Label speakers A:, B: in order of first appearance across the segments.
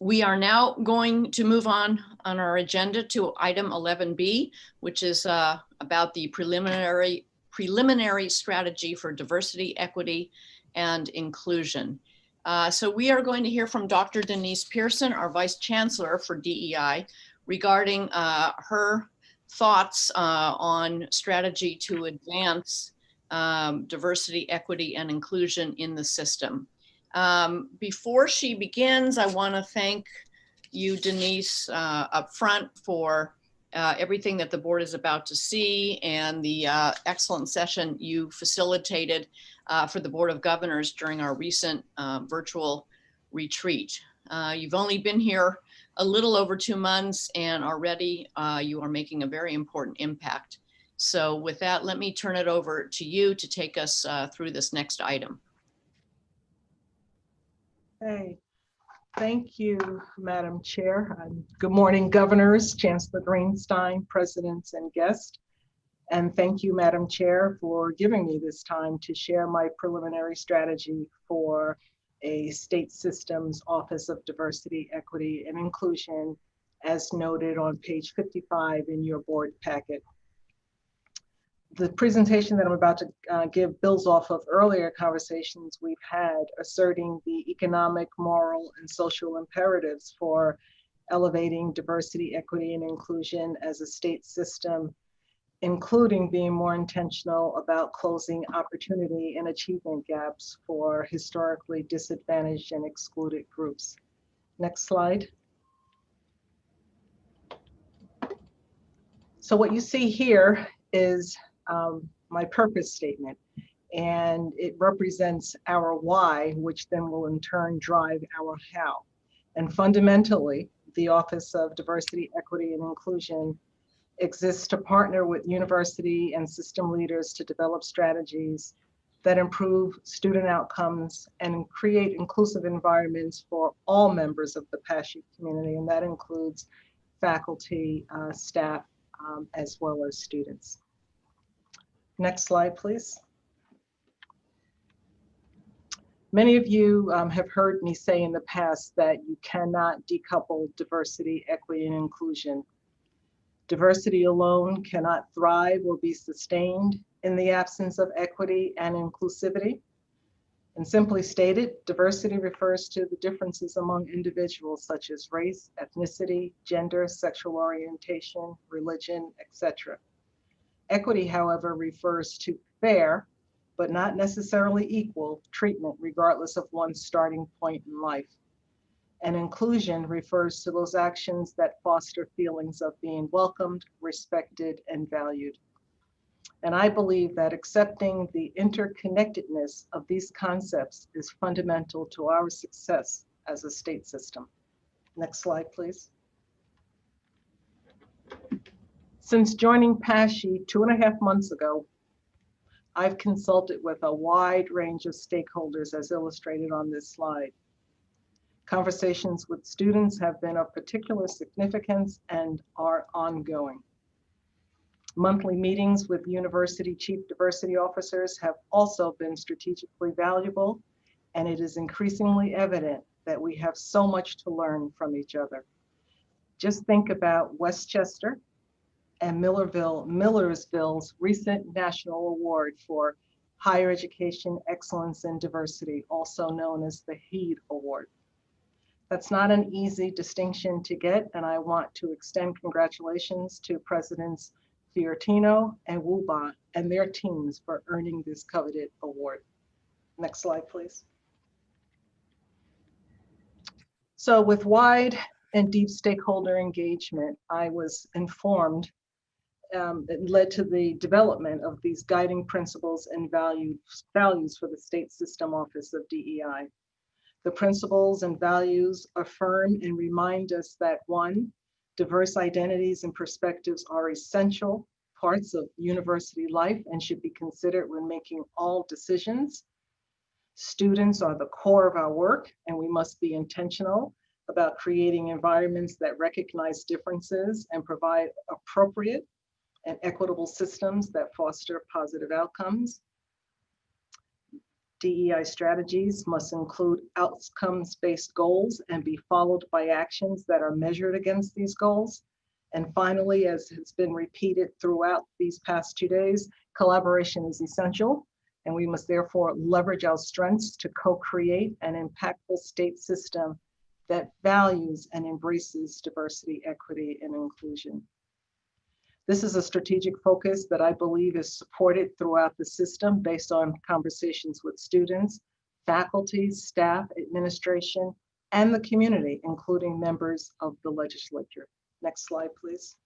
A: We are now going to move on our agenda to item 11B, which is about the preliminary strategy for diversity, equity, and inclusion. So we are going to hear from Dr. Denise Pearson, our Vice Chancellor for DEI, regarding her thoughts on strategy to advance diversity, equity, and inclusion in the system. Before she begins, I want to thank you, Denise, up front for everything that the board is about to see and the excellent session you facilitated for the Board of Governors during our recent virtual retreat. You've only been here a little over 2 months and already you are making a very important impact. So with that, let me turn it over to you to take us through this next item.
B: Hey, thank you, Madam Chair. Good morning, governors, Chancellor Greenstein, presidents, and guests. And thank you, Madam Chair, for giving me this time to share my preliminary strategy for a state systems Office of Diversity, Equity, and Inclusion, as noted on page 55 in your board packet. The presentation that I'm about to give builds off of earlier conversations we've had asserting the economic, moral, and social imperatives for elevating diversity, equity, and inclusion as a state system, including being more intentional about closing opportunity and achievement gaps for historically disadvantaged and excluded groups. Next slide. So what you see here is my purpose statement, and it represents our why, which then will in turn drive our how. And fundamentally, the Office of Diversity, Equity, and Inclusion exists to partner with university and system leaders to develop strategies that improve student outcomes and create inclusive environments for all members of the PASHE community, and that includes faculty, staff, as well as students. Next slide, please. Many of you have heard me say in the past that you cannot decouple diversity, equity, and inclusion. Diversity alone cannot thrive or be sustained in the absence of equity and inclusivity. And simply stated, diversity refers to the differences among individuals such as race, ethnicity, gender, sexual orientation, religion, etc. Equity, however, refers to fair, but not necessarily equal, treatment regardless of one's starting point in life. And inclusion refers to those actions that foster feelings of being welcomed, respected, and valued. And I believe that accepting the interconnectedness of these concepts is fundamental to our success as a state system. Next slide, please. Since joining PASHE 2.5 months ago, I've consulted with a wide range of stakeholders as illustrated on this slide. Conversations with students have been of particular significance and are ongoing. Monthly meetings with university chief diversity officers have also been strategically valuable, and it is increasingly evident that we have so much to learn from each other. Just think about Westchester and Millersville's recent national award for higher education excellence and diversity, also known as the HEED Award. That's not an easy distinction to get, and I want to extend congratulations to Presidents Fiorentino and Wuba and their teams for earning this coveted award. Next slide, please. So with wide and deep stakeholder engagement, I was informed it led to the development of these guiding principles and values for the State System Office of DEI. The principles and values affirm and remind us that 1, diverse identities and perspectives are essential parts of university life and should be considered when making all decisions. Students are the core of our work, and we must be intentional about creating environments that recognize differences and provide appropriate and equitable systems that foster positive outcomes. DEI strategies must include outcomes-based goals and be followed by actions that are measured against these goals. And finally, as has been repeated throughout these past 2 days, collaboration is essential, and we must therefore leverage our strengths to co-create an impactful state system that values and embraces diversity, equity, and inclusion. This is a strategic focus that I believe is supported throughout the system based on conversations with students, faculty, staff, administration, and the community, including members of the legislature. Next slide, please.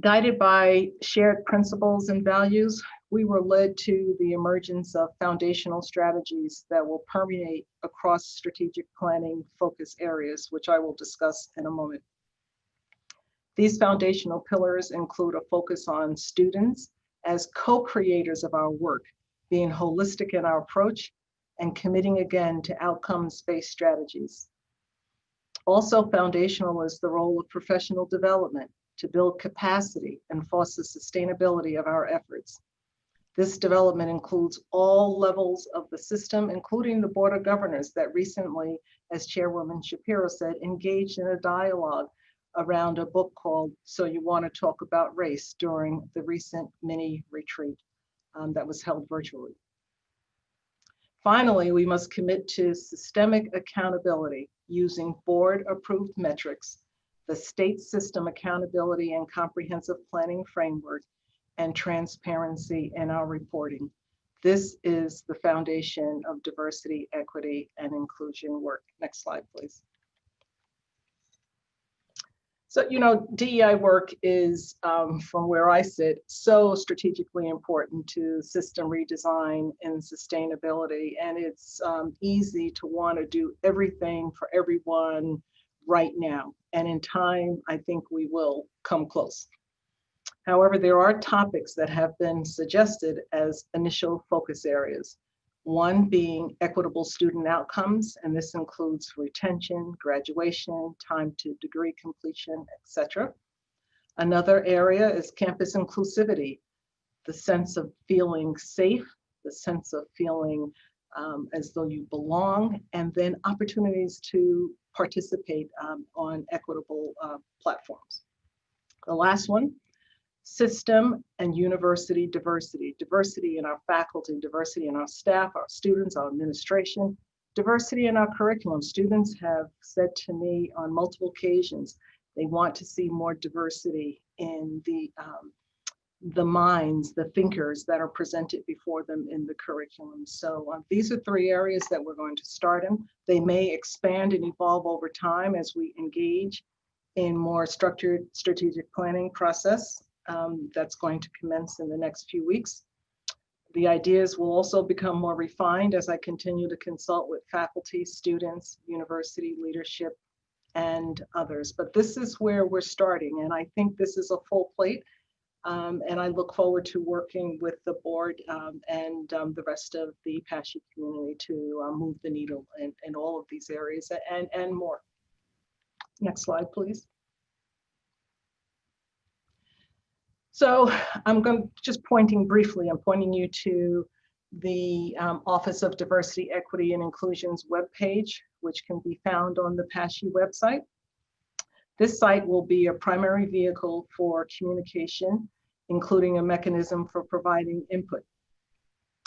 B: Guided by shared principles and values, we were led to the emergence of foundational strategies that will permeate across strategic planning focus areas, which I will discuss in a moment. These foundational pillars include a focus on students as co-creators of our work, being holistic in our approach and committing again to outcomes-based strategies. Also foundational is the role of professional development to build capacity and foster sustainability of our efforts. This development includes all levels of the system, including the Board of Governors that recently, as Chairwoman Shapiro said, engaged in a dialogue around a book called So You Want to Talk About Race during the recent mini retreat that was held virtually. Finally, we must commit to systemic accountability using board-approved metrics, the state system accountability and comprehensive planning framework, and transparency in our reporting. This is the foundation of diversity, equity, and inclusion work. Next slide, please. So, DEI work is, from where I sit, so strategically important to system redesign and sustainability. And it's easy to want to do everything for everyone right now. And in time, I think we will come close. However, there are topics that have been suggested as initial focus areas. One being equitable student outcomes, and this includes retention, graduation, time to degree completion, etc. Another area is campus inclusivity, the sense of feeling safe, the sense of feeling as though you belong, and then opportunities to participate on equitable platforms. The last one, system and university diversity, diversity in our faculty, diversity in our staff, our students, our administration, diversity in our curriculum. Students have said to me on multiple occasions, they want to see more diversity in the minds, the thinkers that are presented before them in the curriculum. So these are 3 areas that we're going to start in. They may expand and evolve over time as we engage in more structured strategic planning process. That's going to commence in the next few weeks. The ideas will also become more refined as I continue to consult with faculty, students, university leadership, and others. But this is where we're starting, and I think this is a full plate. And I look forward to working with the board and the rest of the PASHE community to move the needle in all of these areas and more. Next slide, please. So I'm just pointing briefly, I'm pointing you to the Office of Diversity, Equity, and Inclusion's webpage, which can be found on the PASHE website. This site will be a primary vehicle for communication, including a mechanism for providing input.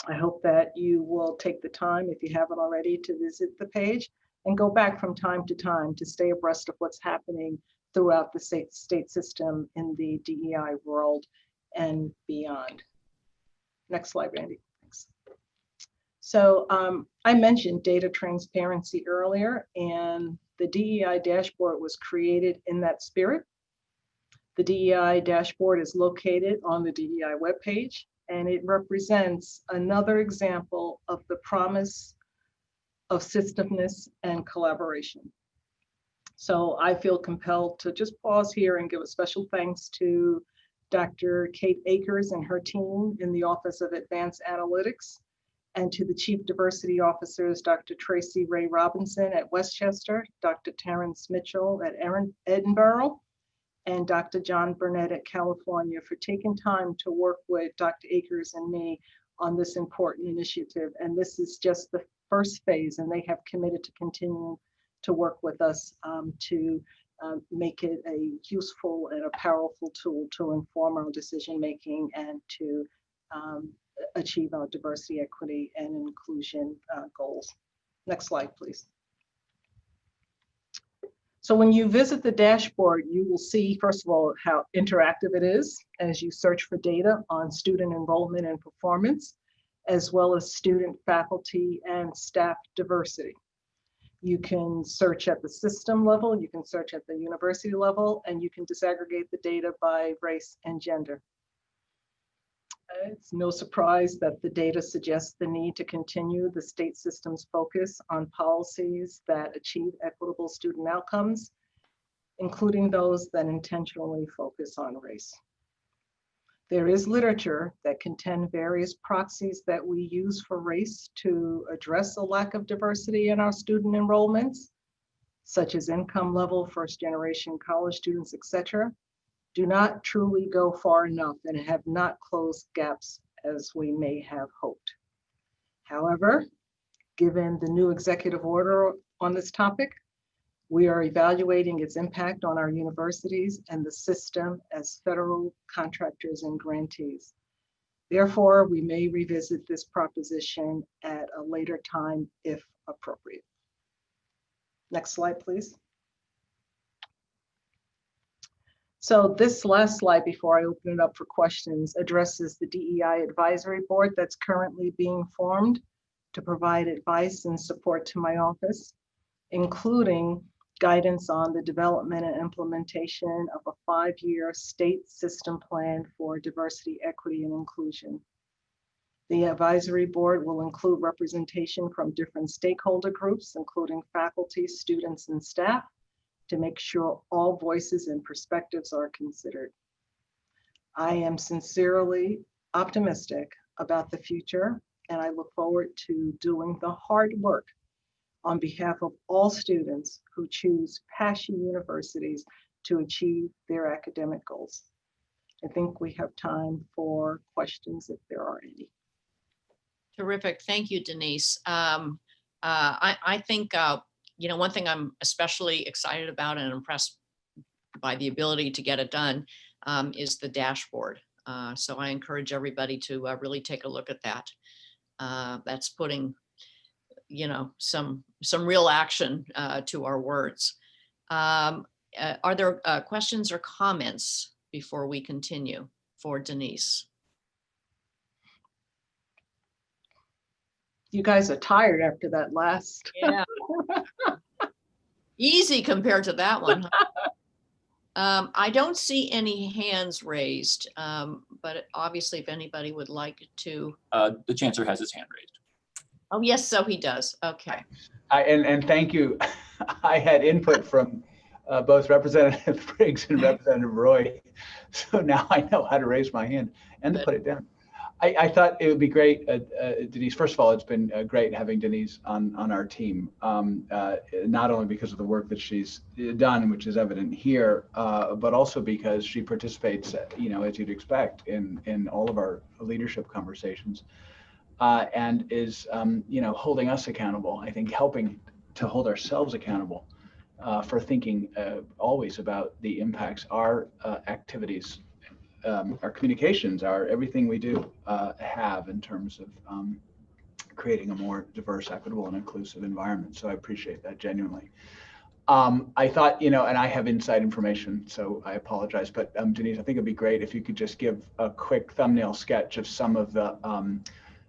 B: I hope that you will take the time, if you haven't already, to visit the page and go back from time to time to stay abreast of what's happening throughout the state system in the DEI world and beyond. Next slide, Randy. Thanks. So I mentioned data transparency earlier, and the DEI dashboard was created in that spirit. The DEI dashboard is located on the DEI webpage, and it represents another example of the promise of systemness and collaboration. So I feel compelled to just pause here and give a special thanks to Dr. Kate Akers and her team in the Office of Advanced Analytics, and to the Chief Diversity Officers, Dr. Tracy Ray Robinson at Westchester, Dr. Terrence Mitchell at Edinburgh, and Dr. John Burnett at California for taking time to work with Dr. Akers and me on this important initiative. And this is just the first phase, and they have committed to continue to work with us to make it a useful and a powerful tool to inform our decision making and to achieve our diversity, equity, and inclusion goals. Next slide, please. So when you visit the dashboard, you will see, first of all, how interactive it is as you search for data on student enrollment and performance, as well as student, faculty, and staff diversity. You can search at the system level, you can search at the university level, and you can disaggregate the data by race and gender. It's no surprise that the data suggests the need to continue the state system's focus on policies that achieve equitable student outcomes, including those that intentionally focus on race. There is literature that contend various proxies that we use for race to address a lack of diversity in our student enrollments, such as income level, first generation college students, etc., do not truly go far enough and have not closed gaps as we may have hoped. However, given the new executive order on this topic, we are evaluating its impact on our universities and the system as federal contractors and grantees. Therefore, we may revisit this proposition at a later time if appropriate. Next slide, please. So this last slide before I open it up for questions addresses the DEI advisory board that's currently being formed to provide advice and support to my office, including guidance on the development and implementation of a 5-year state system plan for diversity, equity, and inclusion. The advisory board will include representation from different stakeholder groups, including faculty, students, and staff, to make sure all voices and perspectives are considered. I am sincerely optimistic about the future, and I look forward to doing the hard work on behalf of all students who choose PASSHE universities to achieve their academic goals. I think we have time for questions if there are any.
A: Terrific. Thank you, Denise. I think, you know, one thing I'm especially excited about and impressed by the ability to get it done is the dashboard. So I encourage everybody to really take a look at that. That's putting, you know, some real action to our words. Are there questions or comments before we continue for Denise?
B: You guys are tired after that last.
A: Yeah. Easy compared to that one. I don't see any hands raised, but obviously if anybody would like to.
C: The chancellor has his hand raised.
A: Oh, yes, so he does. Okay.
D: And thank you. I had input from both Representative Briggs and Representative Roy. So now I know how to raise my hand and to put it down. I thought it would be great, Denise. First of all, it's been great having Denise on our team, not only because of the work that she's done, which is evident here, but also because she participates, you know, as you'd expect, in all of our leadership conversations, and is, you know, holding us accountable. I think helping to hold ourselves accountable for thinking always about the impacts our activities, our communications, our everything we do have in terms of creating a more diverse, equitable, and inclusive environment. So I appreciate that genuinely. I thought, you know, and I have inside information, so I apologize, but Denise, I think it'd be great if you could just give a quick thumbnail sketch of some of the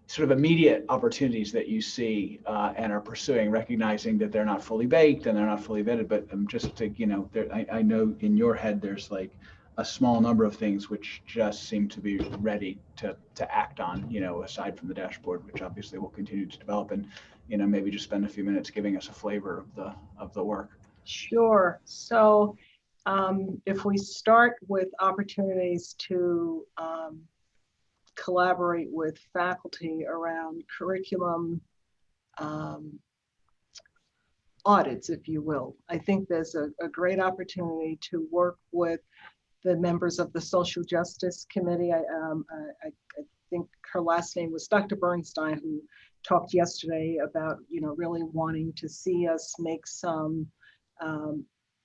D: sort of immediate opportunities that you see and are pursuing, recognizing that they're not fully baked and they're not fully vetted, but just to, you know, I know in your head there's like a small number of things which just seem to be ready to act on, you know, aside from the dashboard, which obviously we'll continue to develop, and, you know, maybe just spend a few minutes giving us a flavor of the work.
B: Sure. So if we start with opportunities to collaborate with faculty around curriculum audits, if you will. I think there's a great opportunity to work with the members of the Social Justice Committee. I think her last name was Dr. Bernstein, who talked yesterday about, really wanting to see us make some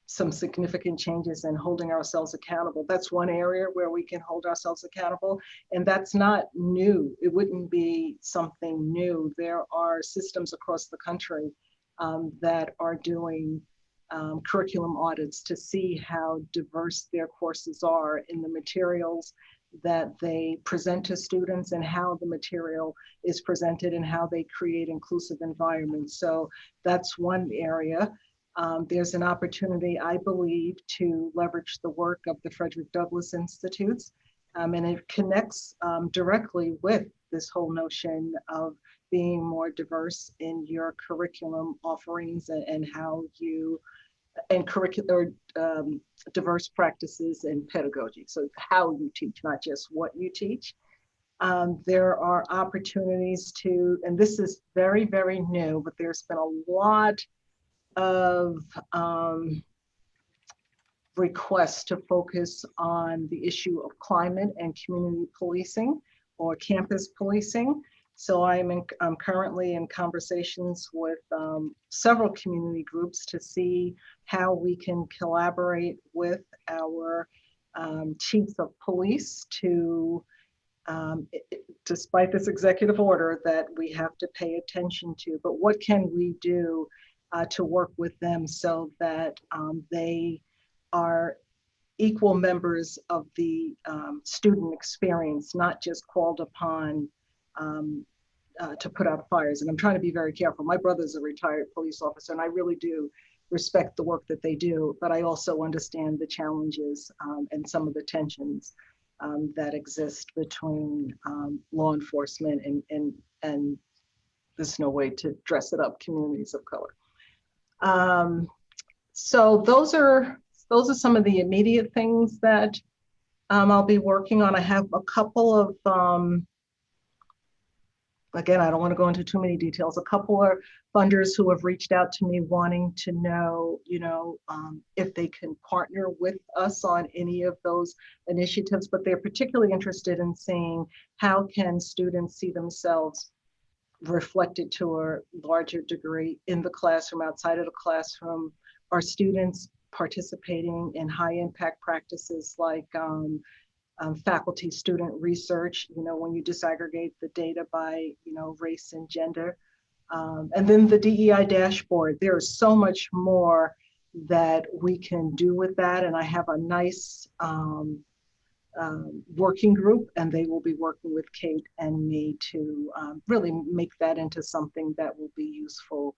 B: significant changes and holding ourselves accountable. That's one area where we can hold ourselves accountable. And that's not new. It wouldn't be something new. There are systems across the country that are doing curriculum audits to see how diverse their courses are in the materials that they present to students and how the material is presented and how they create inclusive environments. So that's one area. There's an opportunity, I believe, to leverage the work of the Frederick Douglass Institutes, and it connects directly with this whole notion of being more diverse in your curriculum offerings and how you, and curricular diverse practices and pedagogy. So how you teach, not just what you teach. There are opportunities to, and this is very, very new, but there's been a lot of requests to focus on the issue of climate and community policing or campus policing. So I'm currently in conversations with several community groups to see how we can collaborate with our chiefs of police to, despite this executive order that we have to pay attention to, but what can we do to work with them so that they are equal members of the student experience, not just called upon to put out fires. And I'm trying to be very careful. My brother's a retired police officer, and I really do respect the work that they do, but I also understand the challenges and some of the tensions that exist between law enforcement and there's no way to dress it up, communities of color. So those are some of the immediate things that I'll be working on. I have a couple of, again, I don't want to go into too many details, a couple of funders who have reached out to me wanting to know, if they can partner with us on any of those initiatives, but they're particularly interested in seeing how can students see themselves reflected to a larger degree in the classroom, outside of the classroom. Are students participating in high impact practices like faculty student research, when you disaggregate the data by, race and gender. And then the DEI dashboard, there is so much more that we can do with that. And I have a nice working group, and they will be working with Kate and me to really make that into something that will be useful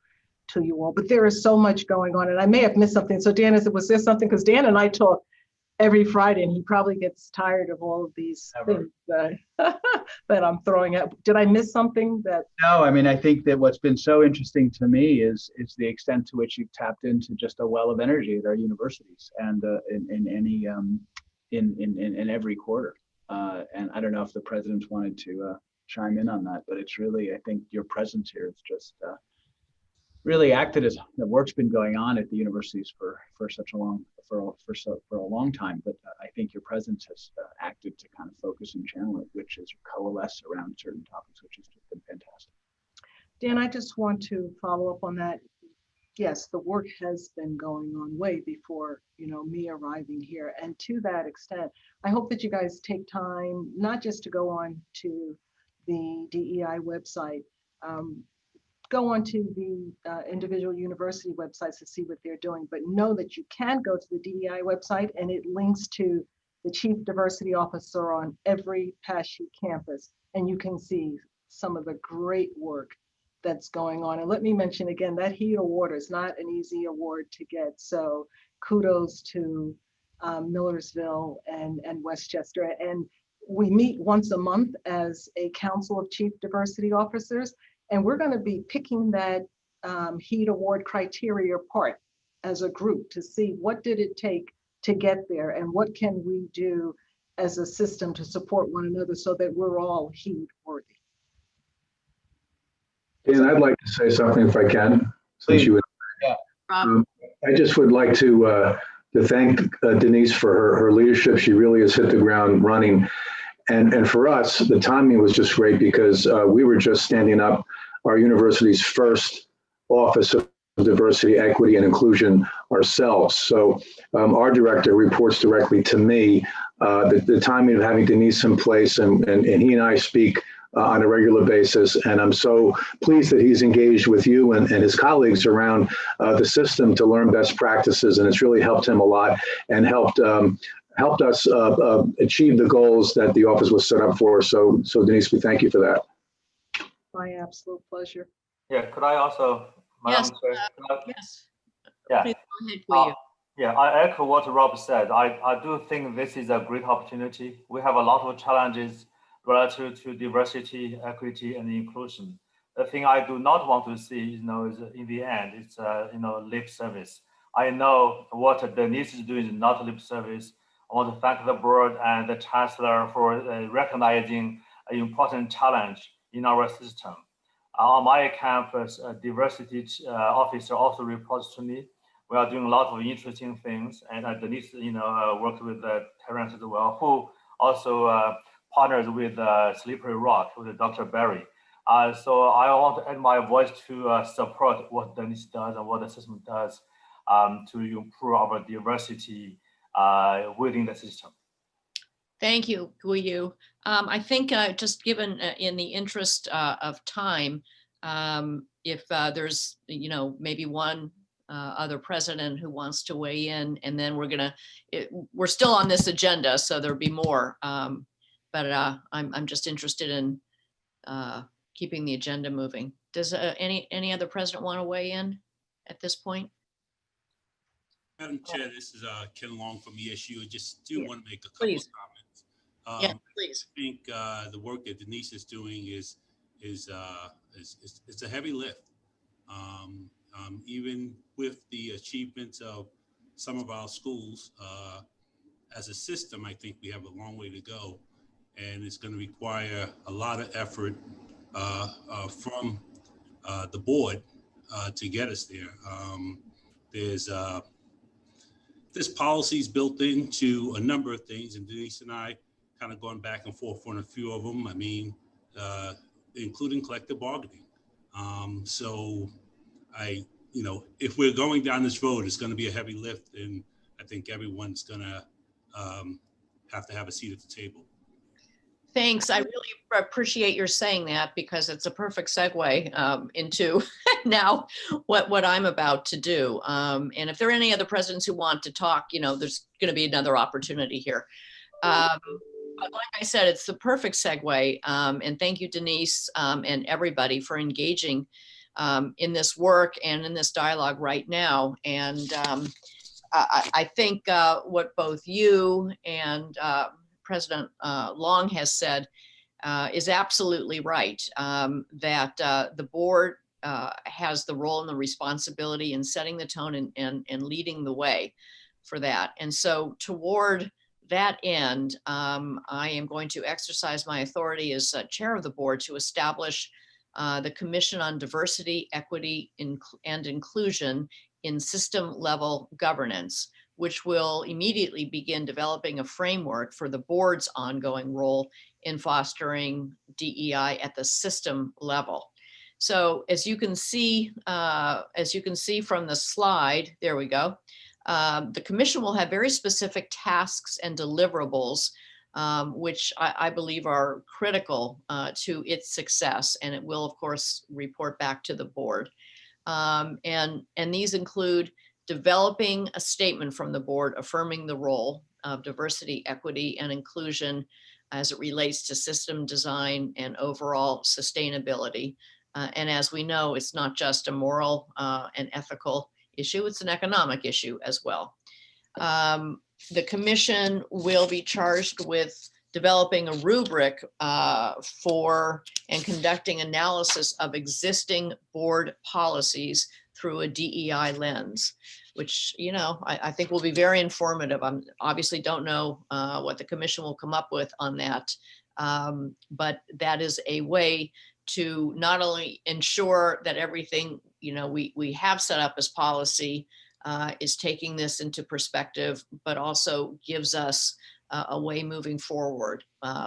B: to you all. But there is so much going on, and I may have missed something. So Dan, was there something? Because Dan and I talk every Friday, and he probably gets tired of all of these things that I'm throwing out. Did I miss something that?
D: No, I mean, I think that what's been so interesting to me is the extent to which you've tapped into just a well of energy at our universities and in every quarter. And I don't know if the president wanted to chime in on that, but it's really, I think your presence here is just really acted as the work's been going on at the universities for a long time. But I think your presence has acted to kind of focus and channel it, which is coalesce around certain topics, which has just been fantastic.
B: Dan, I just want to follow up on that. Yes, the work has been going on way before, me arriving here. And to that extent, I hope that you guys take time, not just to go on to the DEI website, go on to the individual university websites to see what they're doing, but know that you can go to the DEI website, and it links to the Chief Diversity Officer on every PASHE campus, and you can see some of the great work that's going on. And let me mention again, that HEAT award is not an easy award to get. So kudos to Millersville and Westchester. And we meet once a month as a Council of Chief Diversity Officers, and we're going to be picking that HEAT award criteria apart as a group to see what did it take to get there and what can we do as a system to support one another so that we're all HEAT worthy.
E: Dan, I'd like to say something if I can.
D: Please.
E: Since you
A: Rob.
E: I just would like to thank Denise for her leadership. She really has hit the ground running. And for us, the timing was just great because we were just standing up our university's first office of diversity, equity, and inclusion ourselves. So our director reports directly to me. The timing of having Denise in place and he and I speak on a regular basis. And I'm so pleased that he's engaged with you and his colleagues around the system to learn best practices. And it's really helped him a lot and helped us achieve the goals that the office was set up for. So Denise, we thank you for that.
B: My absolute pleasure.
F: Yeah, could I also, Madam
A: Yes,
F: Chair,
A: Yes.
F: yeah.
A: Please go ahead, will you?
F: Yeah, I echo what Rob said. I do think this is a great opportunity. We have a lot of challenges relative to diversity, equity, and inclusion. The thing I do not want to see, is in the end, it's lip service. I know what Denise is doing is not lip service. I want to thank the board and the chancellor for recognizing an important challenge in our system. On my campus, a diversity officer also reports to me. We are doing a lot of interesting things, and Denise, worked with Terrence as well, who also partners with Slippery Rock with Dr. Barry. So I want to add my voice to support what Denise does and what the system does to improve our diversity within the system.
A: Thank you, Guiyu. I think just given in the interest of time, if there's, maybe one other president who wants to weigh in, and then we're still on this agenda, so there'll be more. But I'm just interested in keeping the agenda moving. Does any other president want to weigh in at this point?
G: Madam Chair, this is Ken Long from ESU. I just do want to make a couple
A: Please.
G: of comments.
A: Yeah, please.
G: I think the work that Denise is doing is it's a heavy lift. Even with the achievements of some of our schools, as a system, I think we have a long way to go, and it's going to require a lot of effort from the board to get us there. There's policies built into a number of things, and Denise and I kind of going back and forth on a few of them. I mean, including collective bargaining. So if we're going down this road, it's going to be a heavy lift, and I think everyone's going to have a seat at the table.
A: Thanks. I really appreciate your saying that, because it's a perfect segue into now what I'm about to do. And if there are any other presidents who want to talk, there's going to be another opportunity here. But like I said, it's the perfect segue. And thank you, Denise, and everybody for engaging in this work and in this dialogue right now. And I think what both you and President Long has said is absolutely right, that the board has the role and the responsibility in setting the tone and leading the way for that. And so toward that end, I am going to exercise my authority as chair of the board to establish the Commission on Diversity, Equity, and Inclusion in system level governance, which will immediately begin developing a framework for the board's ongoing role in fostering DEI at the system level. So as you can see from the slide, there we go. The commission will have very specific tasks and deliverables, which I believe are critical to its success, and it will, of course, report back to the board. And these include developing a statement from the board affirming the role of diversity, equity, and inclusion as it relates to system design and overall sustainability. And as we know, it's not just a moral and ethical issue, it's an economic issue as well. The commission will be charged with developing a rubric for and conducting analysis of existing board policies through a DEI lens, which, I think will be very informative. I obviously don't know what the commission will come up with on that, but that is a way to not only ensure that everything we have set up as policy is taking this into perspective, but also gives us a way moving forward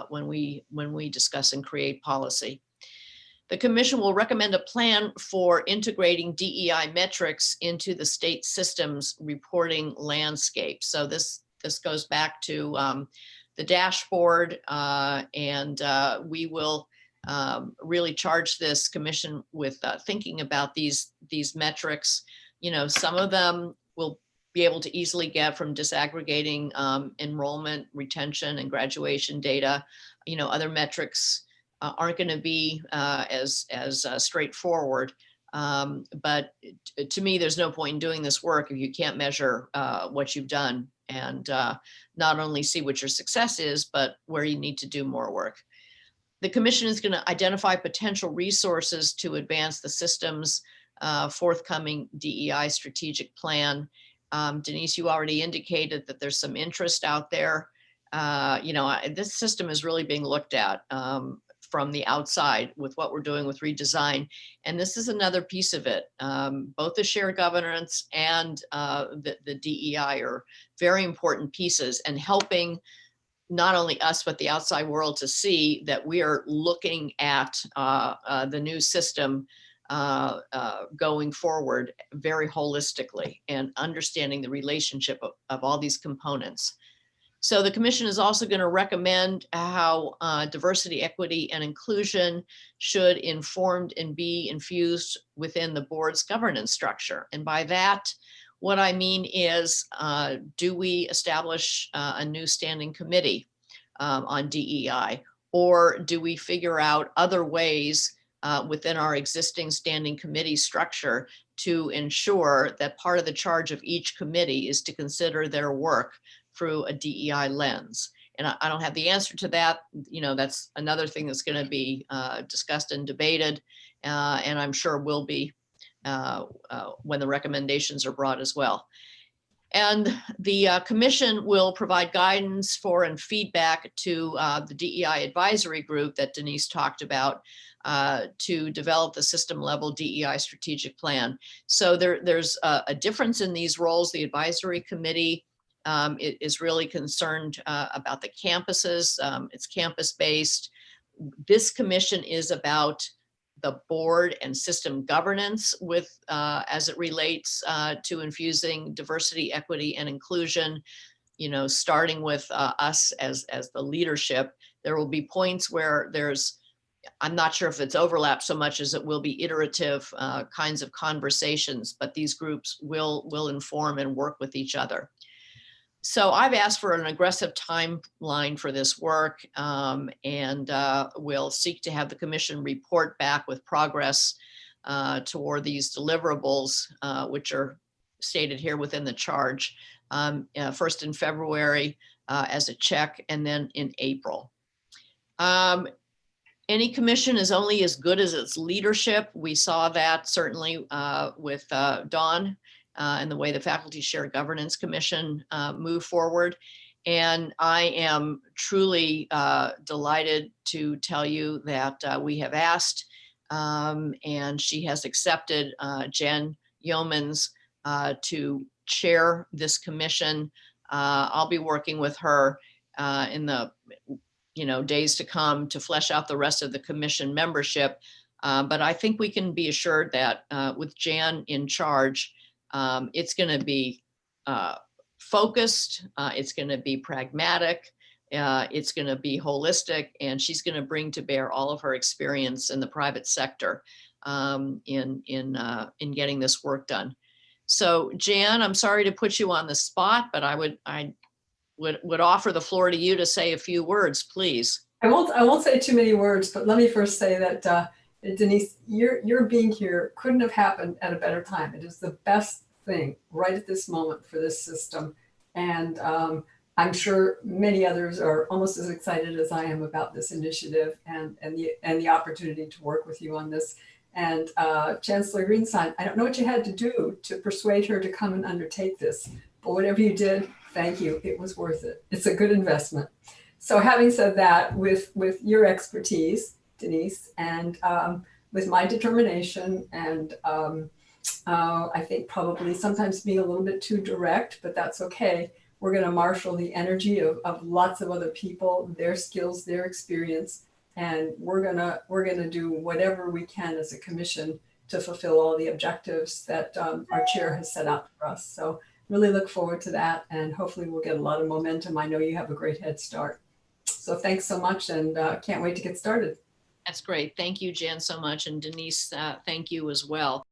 A: when we discuss and create policy. The commission will recommend a plan for integrating DEI metrics into the state systems reporting landscape. So this goes back to the dashboard, and we will really charge this commission with thinking about these metrics. Some of them will be able to easily get from disaggregating enrollment, retention, and graduation data. Other metrics aren't going to be as straightforward. But to me, there's no point in doing this work if you can't measure what you've done and not only see what your success is, but where you need to do more work. The commission is going to identify potential resources to advance the system's forthcoming DEI strategic plan. Denise, you already indicated that there's some interest out there. This system is really being looked at from the outside with what we're doing with redesign. And this is another piece of it. Both the shared governance and the DEI are very important pieces, and helping not only us, but the outside world to see that we are looking at the new system going forward very holistically and understanding the relationship of all these components. So the commission is also going to recommend how diversity, equity, and inclusion should informed and be infused within the board's governance structure. And by that, what I mean is, do we establish a new standing committee on DEI, or do we figure out other ways within our existing standing committee structure to ensure that part of the charge of each committee is to consider their work through a DEI lens? And I don't have the answer to that. That's another thing that's going to be discussed and debated, and I'm sure will be when the recommendations are brought as well. And the commission will provide guidance for and feedback to the DEI advisory group that Denise talked about to develop the system level DEI strategic plan. So there's a difference in these roles. The advisory committee is really concerned about the campuses. It's campus-based. This commission is about the board and system governance with as it relates to infusing diversity, equity, and inclusion. Starting with us as the leadership. There will be points where I'm not sure if it's overlap so much as it will be iterative kinds of conversations, but these groups will inform and work with each other. So I've asked for an aggressive timeline for this work, and we'll seek to have the commission report back with progress toward these deliverables, which are stated here within the charge, first in February as a check, and then in April. Any commission is only as good as its leadership. We saw that certainly with Dawn and the way the Faculty Shared Governance Commission moved forward. And I am truly delighted to tell you that we have asked, and she has accepted Jen Yeomans to chair this commission. I'll be working with her in the days to come to flesh out the rest of the commission membership. But I think we can be assured that with Jan in charge, it's going to be focused, it's going to be pragmatic, it's going to be holistic, and she's going to bring to bear all of her experience in the private sector in getting this work done. So Jan, I'm sorry to put you on the spot, but I would offer the floor to you to say a few words, please.
H: I won't say too many words, but let me first say that Denise, your being here couldn't have happened at a better time. It is the best thing right at this moment for this system. And I'm sure many others are almost as excited as I am about this initiative and the opportunity to work with you on this. And Chancellor Greenstein, I don't know what you had to do to persuade her to come and undertake this, but whatever you did, thank you. It was worth it. It's a good investment. So having said that, with your expertise, Denise, and with my determination and I think probably sometimes being a little bit too direct, but that's okay. We're going to marshal the energy of lots of other people, their skills, their experience, and we're gonna do whatever we can as a commission to fulfill all the objectives that our chair has set out for us. So really look forward to that, and hopefully we'll get a lot of momentum. I know you have a great head start. So thanks so much, and can't wait to get started.
A: That's great. Thank you, Jen, so much. And Denise, thank you as well.